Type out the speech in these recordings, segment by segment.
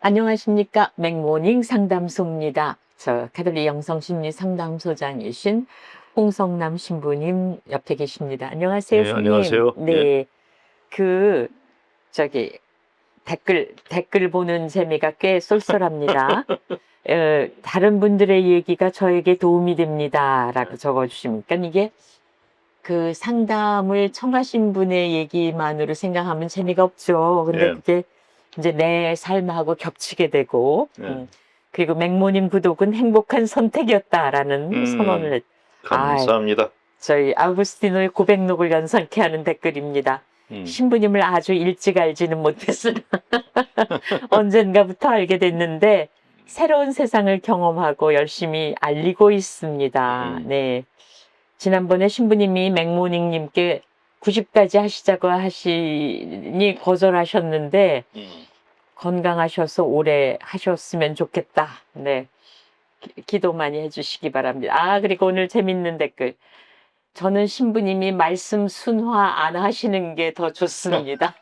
안녕하십니까. 맥모닝 상담소입니다. 저 가톨릭 영성심리 상담소장이신 홍성남 신부님 옆에 계십니다. 안녕하세요, 네, 스님. 안녕하세요. 예. 네, 그 저기 댓글 보는 재미가 꽤 쏠쏠합니다. 다른 분들의 얘기가 저에게 도움이 됩니다라고 적어주십니까? 이게 그 상담을 청하신 분의 얘기만으로 생각하면 재미가 없죠. 근데 예. 그게 이제 내 삶하고 겹치게 되고, 예. 그리고 맥모님 구독은 행복한 선택이었다라는 선언을 감사합니다. 저희 아우구스티노의 고백록을 연상케 하는 댓글입니다. 신부님을 아주 일찍 알지는 못했으나 언젠가부터 알게 됐는데 새로운 세상을 경험하고 열심히 알리고 있습니다. 네. 지난번에 신부님이 맥모닝님께 90까지 하시자고 하시니 거절하셨는데 건강하셔서 오래 하셨으면 좋겠다. 네. 기도 많이 해주시기 바랍니다. 그리고 오늘 재밌는 댓글. 저는 신부님이 말씀 순화 안 하시는 게 더 좋습니다.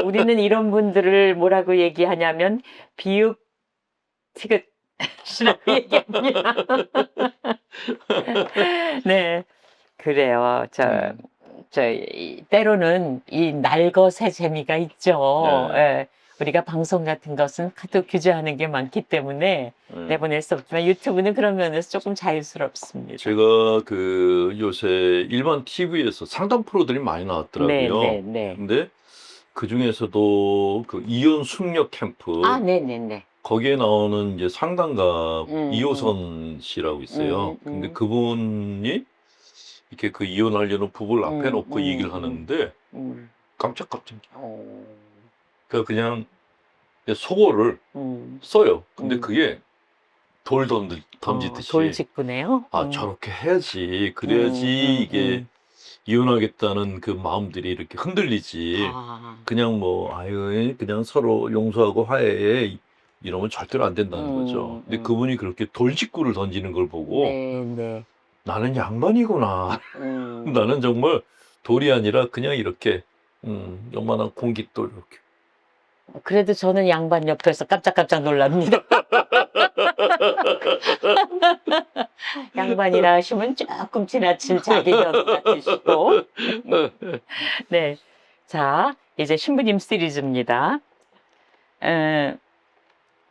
우리는 이런 분들을 뭐라고 얘기하냐면 비읍 티귿 이라고 얘기합니다. 네, 그래요. 때로는 이 날것의 재미가 있죠. 네. 예. 우리가 방송 같은 것은 하도 규제하는 게 많기 때문에 내보낼 수 없지만 유튜브는 그런 면에서 조금 자유스럽습니다. 제가 그 요새 일반 TV에서 상담 프로들이 많이 나왔더라고요. 네. 근데 그 중에서도 그 이혼 숙녀 캠프 네네네. 거기에 나오는 이제 상담가 이호선 씨라고 있어요. 근데 그분이 이렇게 그 이혼하려는 부부를 앞에 놓고 얘기를 하는데 깜짝깜짝. 그냥 속어를 써요. 근데 그게 돌 던지듯이. 돌직구네요. 저렇게 해야지. 그래야지 이게 이혼하겠다는 그 마음들이 이렇게 흔들리지. 그냥 그냥 서로 용서하고 화해해. 이러면 절대로 안 된다는 거죠. 근데 그분이 그렇게 돌직구를 던지는 걸 보고 네. 나는 양반이구나. 나는 정말 돌이 아니라 그냥 이렇게 요만한 공깃돌 이렇게. 그래도 저는 양반 옆에서 깜짝깜짝 놀랍니다. 양반이라 하시면 조금 지나친 자기견 같으시고. 네. 자, 이제 신부님 시리즈입니다.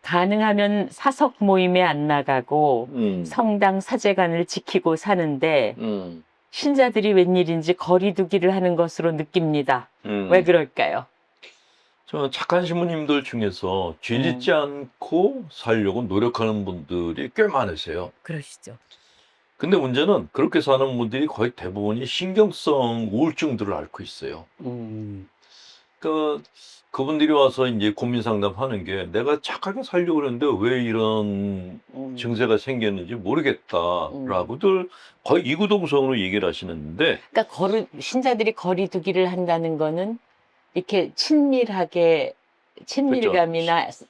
가능하면 사석 모임에 안 나가고 성당 사제관을 지키고 사는데 신자들이 웬일인지 거리두기를 하는 것으로 느낍니다. 왜 그럴까요? 저 착한 신부님들 중에서 죄 짓지 않고 살려고 노력하는 분들이 꽤 많으세요. 그러시죠. 근데 문제는 그렇게 사는 분들이 거의 대부분이 신경성 우울증들을 앓고 있어요. 그분들이 와서 이제 고민 상담하는 게 내가 착하게 살려고 그랬는데 왜 이런 증세가 생겼는지 모르겠다라고들 거의 이구동성으로 얘기를 하시는데, 그러니까 신자들이 거리두기를 한다는 거는 이렇게 친밀감이나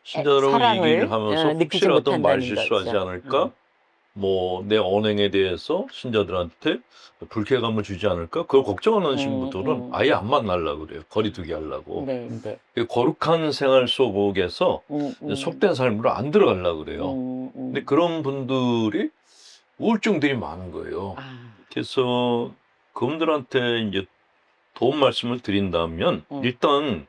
신자들하고 사랑을 얘기를 하면서 느끼지 혹시라도 못한다는 말 실수하지 거죠. 않을까? 내 언행에 대해서 신자들한테 불쾌감을 주지 않을까? 그걸 걱정하는 신부들은 아예 안 만나려고 그래요. 거리두기 하려고. 네. 거룩한 생활 속에서 속된 삶으로 안 들어가려고 그래요. 근데 그런 분들이 우울증들이 많은 거예요. 그래서 그분들한테 이제 도움 말씀을 드린다면 일단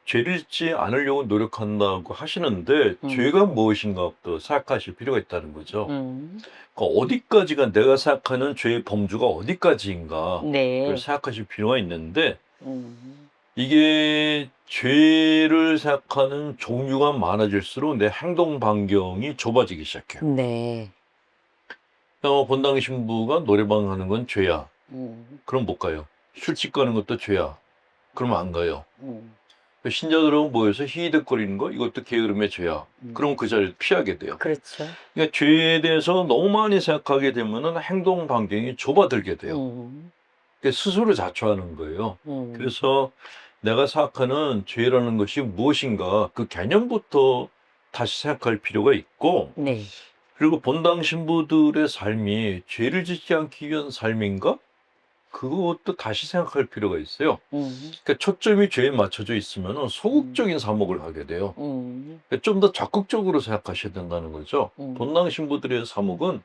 죄를 짓지 않으려고 노력한다고 하시는데 죄가 무엇인가부터 생각하실 필요가 있다는 거죠. 그러니까 어디까지가 내가 생각하는 죄의 범주가 어디까지인가 그걸 생각하실 필요가 있는데 이게 죄를 생각하는 종류가 많아질수록 내 행동 반경이 좁아지기 시작해요. 본당 신부가 노래방 하는 건 죄야. 그럼 못 가요. 술집 가는 것도 죄야. 그러면 안 가요. 신자들하고 모여서 히히덕거리는 거 이것도 게으름의 죄야. 그럼 그 자리를 피하게 돼요. 그렇죠. 그러니까 죄에 대해서 너무 많이 생각하게 되면은 행동 반경이 좁아들게 돼요. 그러니까 스스로 자초하는 거예요. 그래서 내가 생각하는 죄라는 것이 무엇인가 그 개념부터 다시 생각할 필요가 있고, 그리고 본당 신부들의 삶이 죄를 짓지 않기 위한 삶인가? 그것도 다시 생각할 필요가 있어요. 그러니까 초점이 죄에 맞춰져 있으면 소극적인 사목을 하게 돼요. 그러니까 좀 더 적극적으로 생각하셔야 된다는 거죠. 본당 신부들의 사목은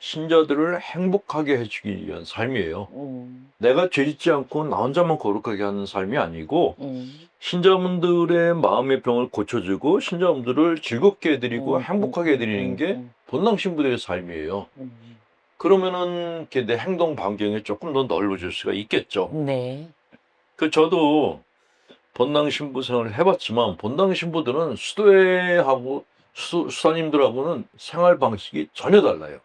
신자들을 행복하게 해주기 위한 삶이에요. 내가 죄짓지 않고 나 혼자만 거룩하게 하는 삶이 아니고 신자분들의 마음의 병을 고쳐주고 신자분들을 즐겁게 해드리고 행복하게 해드리는 게 본당 신부들의 삶이에요. 그러면은 이렇게 내 행동 반경이 조금 더 넓어질 수가 있겠죠. 네. 저도 본당 신부 생활을 해봤지만 본당 신부들은 수도회하고 수사님들하고는 생활 방식이 전혀 달라요.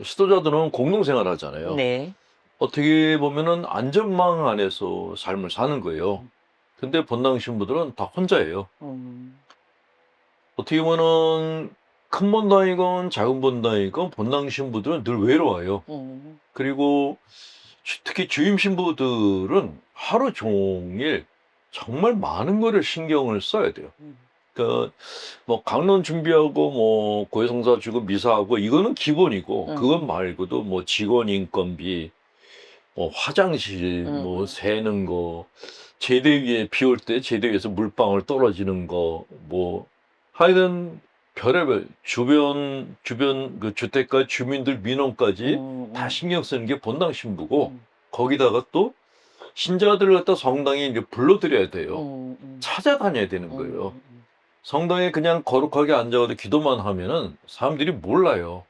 수도자들은 공동생활 하잖아요. 네. 어떻게 보면은 안전망 안에서 삶을 사는 거예요. 근데 본당 신부들은 다 혼자예요. 어떻게 보면은 큰 본당이건 작은 본당이건 본당 신부들은 늘 외로워요. 그리고 특히 주임 신부들은 하루 종일 정말 많은 거를 신경을 써야 돼요. 그러니까 뭐 강론 준비하고 뭐 고해성사 주고 미사하고 이거는 기본이고 그것 말고도 뭐 직원 인건비, 뭐 화장실 뭐 새는 거, 제대 위에 비 올 때 제대 위에서 물방울 떨어지는 거, 뭐 하여튼 별의별 주변 그 주택가 주민들 민원까지 다 신경 쓰는 게 본당 신부고 거기다가 또 신자들을 갖다 성당에 이제 불러들여야 돼요. 찾아다녀야 되는 거예요. 성당에 그냥 거룩하게 앉아가지고 기도만 하면은 사람들이 몰라요.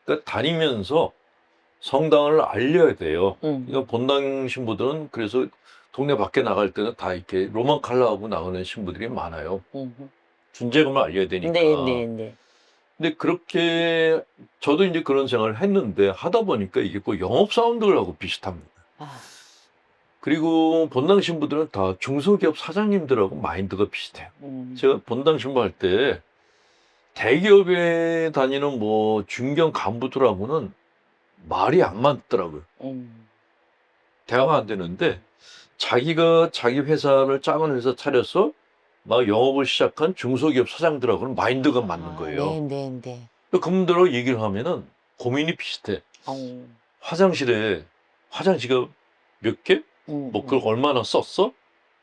그러니까 다니면서 성당을 알려야 돼요. 그러니까 본당 신부들은 그래서 동네 밖에 나갈 때는 다 이렇게 로만 칼라하고 나가는 신부들이 많아요. 존재감을 알려야 되니까. 네. 근데 그렇게 저도 이제 그런 생활을 했는데 하다 보니까 이게 꼭 영업사원들하고 비슷합니다. 그리고 본당 신부들은 다 중소기업 사장님들하고 마인드가 비슷해요. 제가 본당 신부 할 때 대기업에 다니는 뭐 중견 간부들하고는 말이 안 맞더라고요. 대화가 안 되는데 자기가 자기 회사를 작은 회사 차려서 막 영업을 시작한 중소기업 사장들하고는 마인드가 맞는 거예요. 네. 그분들하고 얘기를 하면은 고민이 비슷해. 화장실에 화장지가 몇 개? 뭐 그걸 얼마나 썼어?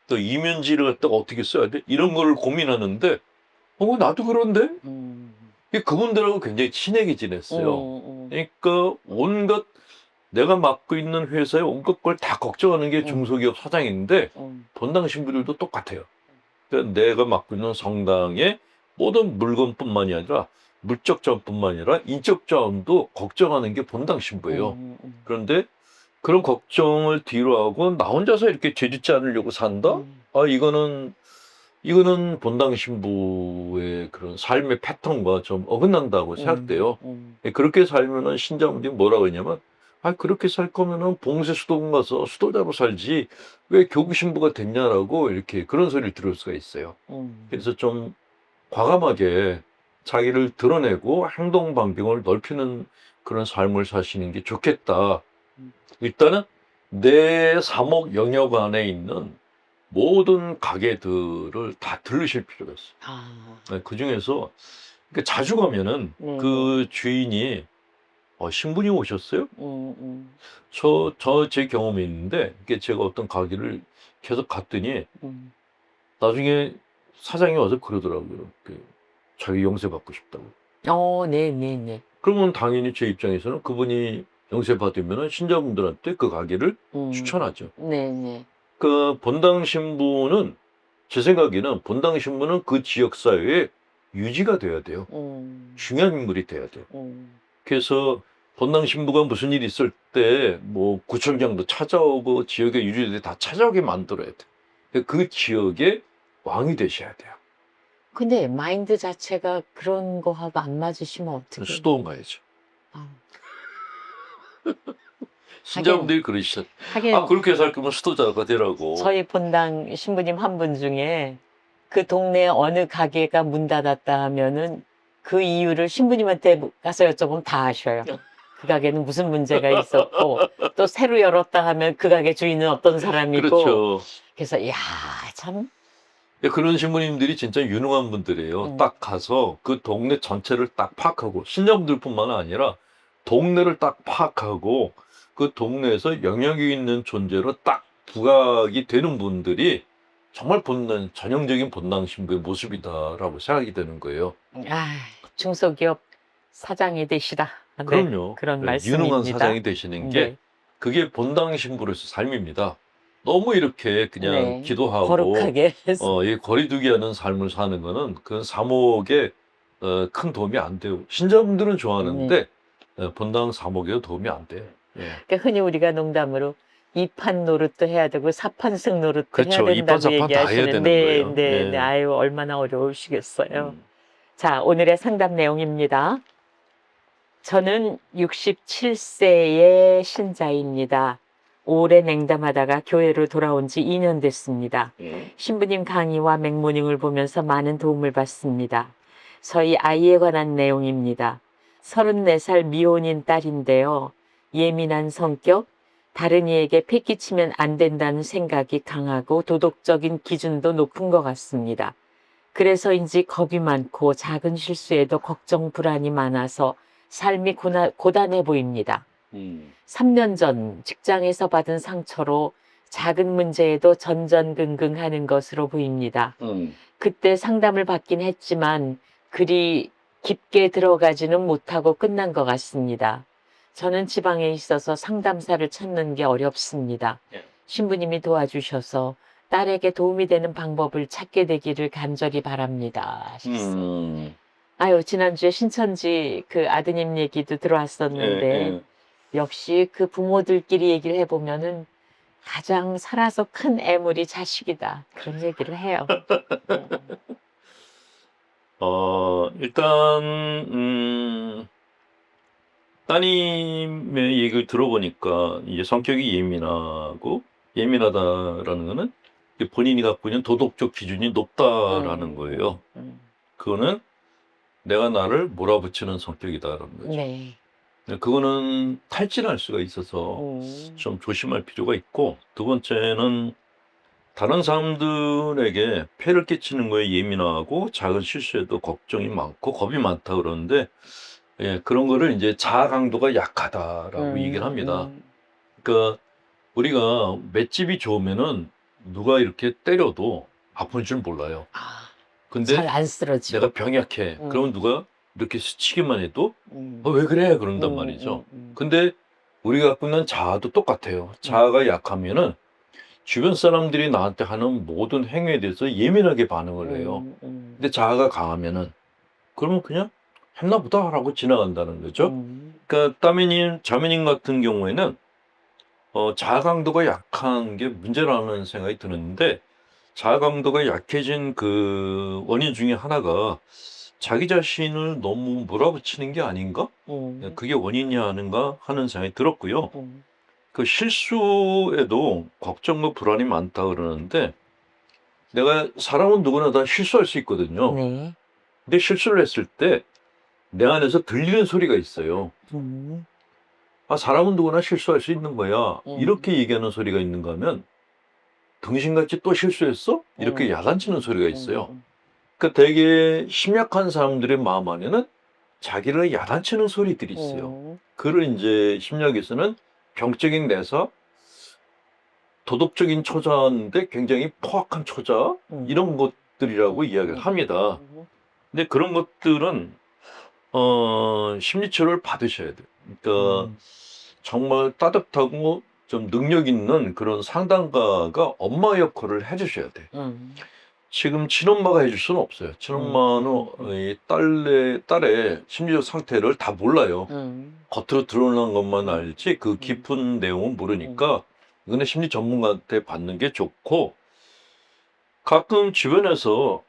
또 이면지를 갖다가 어떻게 써야 돼? 이런 거를 고민하는데 나도 그런데? 그분들하고 굉장히 친하게 지냈어요. 그러니까 온갖 내가 맡고 있는 회사의 온갖 걸 다 걱정하는 게 중소기업 사장인데 본당 신부들도 똑같아요. 그러니까 내가 맡고 있는 성당의 모든 물건뿐만이 아니라 물적 자원뿐만 아니라 인적 자원도 걱정하는 게 본당 신부예요. 그런데 그런 걱정을 뒤로 하고 나 혼자서 이렇게 죄짓지 않으려고 산다? 이거는 본당 신부의 그런 삶의 패턴과 좀 어긋난다고 생각돼요. 그렇게 살면은 신자분들이 뭐라고 했냐면 그렇게 살 거면은 봉쇄 수도원 가서 수도자로 살지 왜 교구 신부가 됐냐라고 이렇게 그런 소리를 들을 수가 있어요. 그래서 좀 과감하게 자기를 드러내고 행동 반경을 넓히는 그런 삶을 사시는 게 좋겠다. 일단은 내 사목 영역 안에 있는 모든 가게들을 다 들르실 필요가 있어요. 그 중에서 자주 가면은 그 주인이 신분이 오셨어요? 제 경험이 있는데 제가 어떤 가게를 계속 갔더니 나중에 사장이 와서 그러더라고요. 자기 용서 받고 싶다고. 네. 그러면 당연히 제 입장에서는 그분이 용서 받으면 신자분들한테 그 가게를 추천하죠. 네. 그 본당 신부는 제 생각에는 본당 신부는 그 지역 사회에 유지가 돼야 돼요. 중요한 인물이 돼야 돼요. 그래서 본당 신부가 무슨 일이 있을 때 뭐 구청장도 찾아오고 지역의 유지들이 다 찾아오게 만들어야 돼요. 그 지역의 왕이 되셔야 돼요. 근데 마인드 자체가 그런 거하고 안 맞으시면 어떡해요? 수도원 가야죠. 신자분들이 그러시죠. 그렇게 살 거면 수도자가 되라고. 저희 본당 신부님 한 분 중에 그 동네 어느 가게가 문 닫았다 하면은 그 이유를 신부님한테 가서 여쭤보면 다 아셔요. 그 가게는 무슨 문제가 있었고 또 새로 열었다 하면 그 가게 주인은 어떤 사람이고. 그렇죠. 그래서 참. 그런 신부님들이 진짜 유능한 분들이에요. 딱 가서 그 동네 전체를 딱 파악하고 신자분들뿐만 아니라 동네를 딱 파악하고 그 동네에서 영향이 있는 존재로 딱 부각이 되는 분들이 정말 전형적인 본당 신부의 모습이다라고 생각이 되는 거예요. 아, 중소기업 사장이 되시다. 네, 그럼요. 그런 유능한 말씀입니다. 사장이 되시는 게 네, 그게 본당 신부로서 삶입니다. 너무 이렇게 그냥 네, 기도하고 거룩하게 이 거리두기 하는 삶을 사는 거는 그 사목에 큰 도움이 안 돼요. 신자분들은 좋아하는데 본당 사목에도 도움이 안 돼요. 예. 그러니까 흔히 우리가 농담으로 이판 노릇도 해야 되고 사판승 노릇도 해야 그렇죠. 이판 된다고 사판 다 해야 얘기하시는 되는 네, 거예요. 네, 예. 네. 아유, 얼마나 어려우시겠어요. 음. 자, 오늘의 상담 내용입니다. 저는 67세의 신자입니다. 오래 냉담하다가 교회로 돌아온 지 2년 됐습니다. 신부님 강의와 맥모닝을 보면서 많은 도움을 받습니다. 저희 아이에 관한 내용입니다. 34살 미혼인 딸인데요. 예민한 성격, 다른 이에게 패기치면 안 된다는 생각이 강하고 도덕적인 기준도 높은 것 같습니다. 그래서인지 겁이 많고 작은 실수에도 걱정, 불안이 많아서 삶이 고단해 보입니다. 3년 전 직장에서 받은 상처로 작은 문제에도 전전긍긍하는 것으로 보입니다. 그때 상담을 받긴 했지만 그리 깊게 들어가지는 못하고 끝난 것 같습니다. 저는 지방에 있어서 상담사를 찾는 게 어렵습니다. 신부님이 도와주셔서 딸에게 도움이 되는 방법을 찾게 되기를 간절히 바랍니다. 하셨어요. 아유, 지난주에 신천지 그 아드님 얘기도 들어왔었는데 역시 그 부모들끼리 얘기를 해보면은 가장 살아서 큰 애물이 자식이다. 그런 얘기를 해요. 일단 따님의 얘기를 들어보니까 이제 성격이 예민하다라는 거는 이제 본인이 갖고 있는 도덕적 기준이 높다라는 거예요. 그거는 내가 나를 몰아붙이는 성격이다라는 거죠. 네. 그거는 탈진할 수가 있어서 좀 조심할 필요가 있고, 두 번째는 다른 사람들에게 폐를 끼치는 거에 예민하고 작은 실수에도 걱정이 많고 겁이 많다 그러는데, 그런 거를 이제 자아 강도가 약하다라고 얘기를 합니다. 그러니까 우리가 맷집이 좋으면은 누가 이렇게 때려도 아픈 줄 몰라요. 근데 잘 안 쓰러지고. 내가 병이 약해. 그러면 누가 이렇게 스치기만 해도 왜 그래? 그런단 말이죠. 근데 우리가 갖고 있는 자아도 똑같아요. 자아가 약하면은 주변 사람들이 나한테 하는 모든 행위에 대해서 예민하게 반응을 해요. 근데 자아가 강하면은 그러면 그냥 했나 보다라고 지나간다는 거죠. 그러니까 자매님 같은 경우에는 자아 강도가 약한 게 문제라는 생각이 드는데, 자아 강도가 약해진 그 원인 중에 하나가 자기 자신을 너무 몰아붙이는 게 아닌가? 그게 원인이 아닌가 하는 생각이 들었고요. 그 실수에도 걱정과 불안이 많다 그러는데, 내가 사람은 누구나 다 실수할 수 있거든요. 네. 근데 실수를 했을 때 내 안에서 들리는 소리가 있어요. 사람은 누구나 실수할 수 있는 거야. 이렇게 얘기하는 소리가 있는가 하면, 등신같이 또 실수했어? 이렇게 야단치는 소리가 있어요. 그러니까 되게 심약한 사람들의 마음 안에는 자기를 야단치는 소리들이 있어요. 그를 이제 심리학에서는 병적인 내사, 도덕적인 처자인데 굉장히 포악한 처자, 이런 것들이라고 이야기를 합니다. 근데 그런 것들은 심리치료를 받으셔야 돼요. 그러니까 정말 따뜻하고 좀 능력 있는 그런 상담가가 엄마 역할을 해주셔야 돼. 지금 친엄마가 해줄 수는 없어요. 친엄마는 이 딸의 심리적 상태를 다 몰라요. 겉으로 드러난 것만 알지 그 깊은 내용은 모르니까 이거는 심리 전문가한테 받는 게 좋고, 가끔 주변에서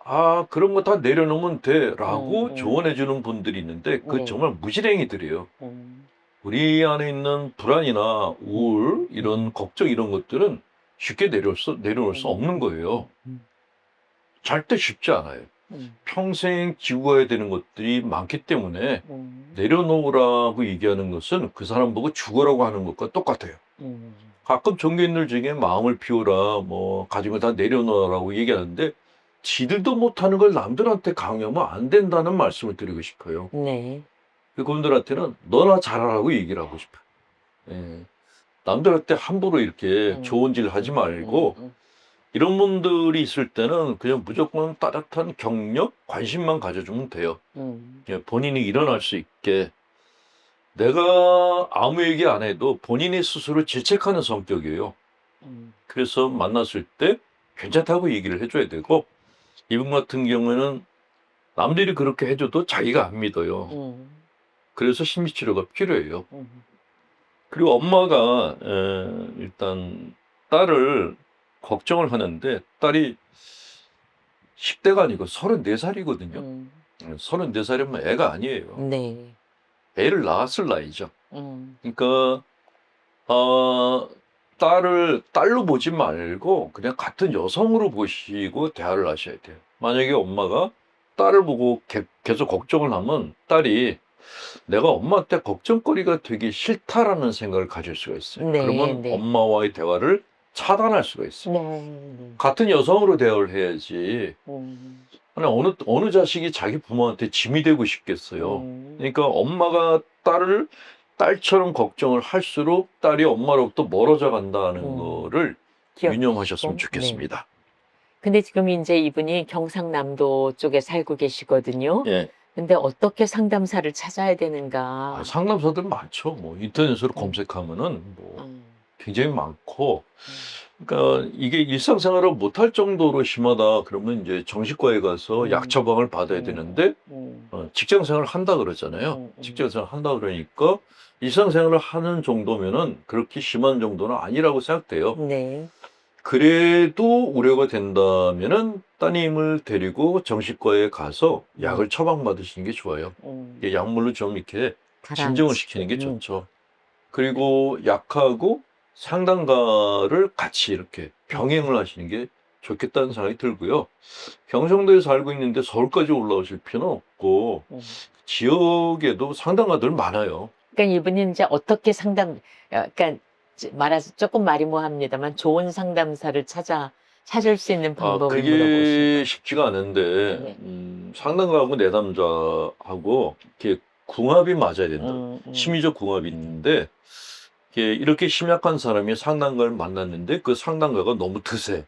그런 거 다 내려놓으면 돼라고 조언해 주는 분들이 있는데, 그건 정말 무지랭이들이에요. 우리 안에 있는 불안이나 우울, 이런 걱정, 이런 것들은 쉽게 내려놓을 수 없는 거예요. 절대 쉽지 않아요. 평생 지고 가야 되는 것들이 많기 때문에 내려놓으라고 얘기하는 것은 그 사람 보고 죽으라고 하는 것과 똑같아요. 가끔 종교인들 중에 마음을 비우라, 가진 걸 다 내려놓으라고 얘기하는데, 지들도 못하는 걸 남들한테 강요하면 안 된다는 말씀을 드리고 싶어요. 네. 그분들한테는 너나 잘하라고 얘기를 하고 싶어요. 남들한테 함부로 이렇게 음. 좋은 질 하지 말고 이런 분들이 있을 때는 그냥 무조건 따뜻한 격려, 관심만 가져주면 돼요. 예, 본인이 일어날 수 있게. 내가 아무 얘기 안 해도 본인이 스스로 질책하는 성격이에요. 그래서 만났을 때 괜찮다고 얘기를 해줘야 되고, 이분 같은 경우에는 남들이 그렇게 해줘도 자기가 안 믿어요. 그래서 심리치료가 필요해요. 그리고 엄마가 일단 딸을 걱정을 하는데, 딸이 10대가 아니고 34살이거든요. 34살이면 애가 아니에요. 네. 애를 낳았을 나이죠. 그러니까 딸을 딸로 보지 말고 그냥 같은 여성으로 보시고 대화를 하셔야 돼요. 만약에 엄마가 딸을 보고 계속 걱정을 하면 딸이 내가 엄마한테 걱정거리가 되기 싫다라는 생각을 가질 수가 있어요. 네, 그러면 네. 엄마와의 대화를 차단할 수가 있어요. 네. 같은 여성으로 대화를 해야지. 아니, 어느 자식이 자기 부모한테 짐이 되고 싶겠어요. 그러니까 엄마가 딸을 딸처럼 걱정을 할수록 딸이 엄마로부터 멀어져 간다는 거를 유념하셨으면 네. 좋겠습니다. 근데 지금 이제 이분이 경상남도 쪽에 살고 계시거든요. 예. 근데 어떻게 상담사를 찾아야 되는가? 상담사들 많죠. 뭐 인터넷으로 검색하면은 뭐 굉장히 많고, 그러니까 이게 일상생활을 못할 정도로 심하다 그러면 이제 정신과에 가서 약 처방을 받아야 되는데, 직장생활을 한다 그러잖아요. 직장생활 한다 그러니까 일상생활을 하는 정도면은 그렇게 심한 정도는 아니라고 생각돼요. 네. 그래도 우려가 된다면은 따님을 데리고 정신과에 가서 약을 처방받으시는 게 좋아요. 이게 약물로 좀 이렇게 진정을 시키는 게 좋죠. 그리고 약하고 상담가를 같이 이렇게 병행을 하시는 게 좋겠다는 생각이 들고요. 경상도에 살고 있는데 서울까지 올라오실 필요는 없고, 지역에도 상담가들 많아요. 그러니까 이분이 이제 어떻게 그러니까 말해서 조금 말이 뭐합니다만 좋은 상담사를 찾을 수 있는 방법을 물어보신 그게 거예요. 쉽지가 않은데, 네. 상담가하고 내담자하고 이렇게 궁합이 맞아야 된다. 심리적 궁합이 있는데, 이렇게 심약한 사람이 상담가를 만났는데 그 상담가가 너무 드세.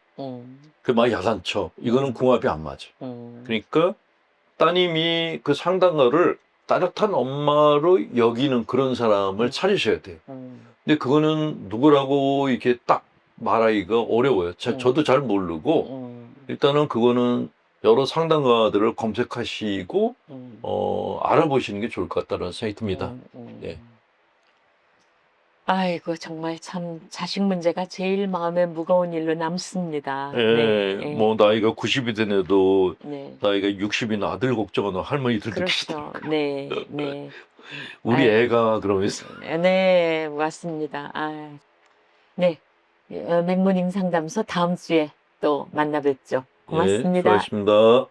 그 막 야단쳐. 이거는 궁합이 안 맞아. 그러니까 따님이 그 상담가를 따뜻한 엄마로 여기는 그런 사람을 찾으셔야 돼요. 근데 그거는 누구라고 이렇게 딱 말하기가 어려워요. 저도 잘 모르고, 일단은 그거는 여러 상담가들을 검색하시고 알아보시는 게 좋을 것 같다는 생각이 듭니다. 네. 아이고 정말 참 자식 문제가 제일 마음에 무거운 일로 남습니다. 예, 네. 뭐 나이가 90이 된애도 네. 나이가 60인 아들 걱정하는 할머니들도 그렇죠. 계시더라고요. 네. 네. 우리 아이고. 애가 그러면서. 네, 맞습니다. 네. 맥모닝 상담소 다음 주에 또 만나 뵙죠. 예, 고맙습니다. 수고하셨습니다.